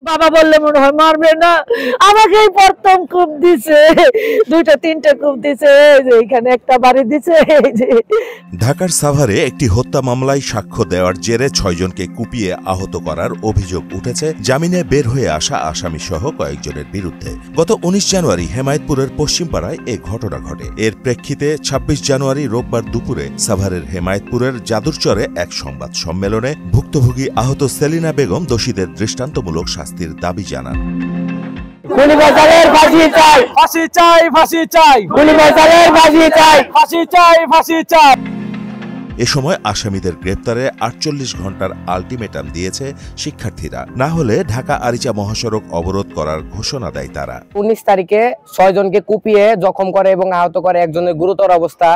বাবা বললে মনে হয় মারবে না, আমাকেই প্রথম কূপ দিছে, দুইটা তিনটা কূপ দিছে, এইখানে একটা বাড়ি দিছে। ঢাকার সাভারে একটি হত্যা মামলায় সাক্ষ্য দেওয়ার জেরে ৬ জনকে কুপিয়ে আহত করার অভিযোগ উঠেছে জামিনে বের হয়ে আসা আসামি সহ কয়েকজনের বিরুদ্ধে। গত ১৯ জানুয়ারি হেমায়েতপুরের পশ্চিমপাড়ায় এ ঘটনা ঘটে। এর প্রেক্ষিতে ২৬ জানুয়ারি রোববার দুপুরে সাভারের হেমায়েতপুরের যাদুরচরে এক সংবাদ সম্মেলনে ভুক্তভোগী আহত সেলিনা বেগম দোষীদের দৃষ্টান্তমূলক শাস্তির দাবি জানান। এ সময় আসামিদের গ্রেপ্তারে ৪৮ ঘণ্টার আলটিমেটাম দিয়েছে শিক্ষার্থীরা, না হলে ঢাকা আরিচা মহাসড়ক অবরোধ করার ঘোষণা দেয় তারা। ১৯ তারিখে ৬ জনকে কুপিয়ে জখম করে এবং আহত করে একজনের গুরুতর অবস্থা।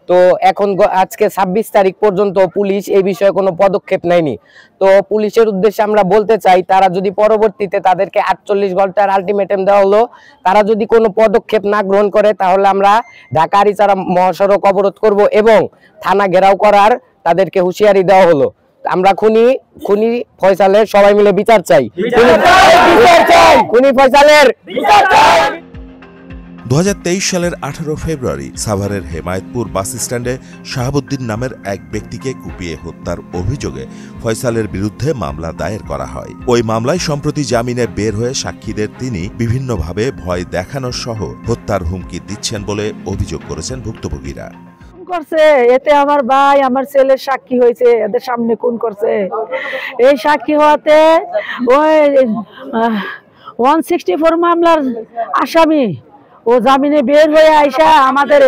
তো এখন আজকে ২৬ তারিখ পর্যন্ত পুলিশ এই বিষয়ে কোনো পদক্ষেপ নেয়নি। তো পুলিশের উদ্দেশ্যে আমরা বলতে চাই, তারা যদি পরবর্তীতে তাদেরকে ৪৮ ঘন্টার আলটিমেটাম দেওয়া হলো, তারা যদি কোনো পদক্ষেপ না গ্রহণ করে তাহলে আমরা ঢাকা আরিচা মহাসড়ক অবরোধ করব এবং থানা ঘেরাও করার তাদেরকে হুঁশিয়ারি দেওয়া হলো। আমরা খুনি ফয়সালের সবাই মিলে বিচার চাই, খুনি ফয়সালের বিচার চাই। ২০২৩ সালের ১৮ ফেব্রুয়ারি সাভারের হেমায়েতপুর বাস স্ট্যান্ডে শাহাবুদ্দিন নামের এক ব্যক্তিকে কুপিয়ে হত্যার অভিযোগে ফয়সালের বিরুদ্ধে মামলা দায়ের করা হয়। ওই মামলায় সম্প্রতি জামিনে বের হয়ে সাক্ষীদের তিনি বিভিন্নভাবে ভয় দেখানো সহ হত্যার হুমকি দিচ্ছেন বলে অভিযোগ করেছেন ভুক্তভোগীরা। করছে এতে আমার ভাই আমার ছেলের সাক্ষী হয়েছে, এদের সামনে খুন করছে। এই সাক্ষী হওয়াতে ওই 164 মামলার আসামি ও জামিনে বের হয়ে আইসা আমাদের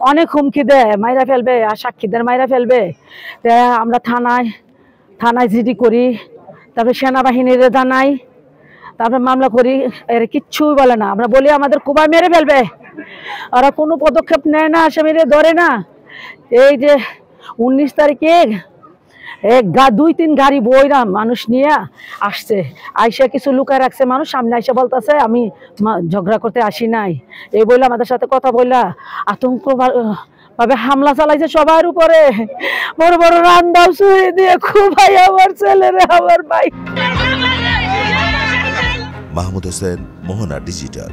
অনেক হুমকি দেয়, মাইরা ফেলবে, আর সাক্ষীদের মাইরা ফেলবে। আমরা থানায় জিডি করি, তারপরে সেনাবাহিনীর জানাই, তারপরে মামলা করি, এর কিচ্ছুই বলে না। আমরা বলি আমাদের কুবায় মেরে ফেলবে, ওরা কোনো পদক্ষেপ নেয় না, আসামিরে ধরে না। এই যে ১৯ তারিখে ২-৩ গাড়ি বইরা মানুষ নিয়ে আসছে, আইসা কিছু লুকায় রাখছে মানুষ, সামনে আইসা বলতেছে আমি ঝগড়া করতে আসি নাই, এই বলে আমাদের সাথে কথা বললা আতঙ্ক ভাবে হামলা চালাইছে সবার উপরে, বড় বড় রান্দাও ছুঁড়ে দিয়ে খুবই আমার ছেলেরে আমার ভাই। মাহমুদ হোসেন, মোহনা ডিজিটাল।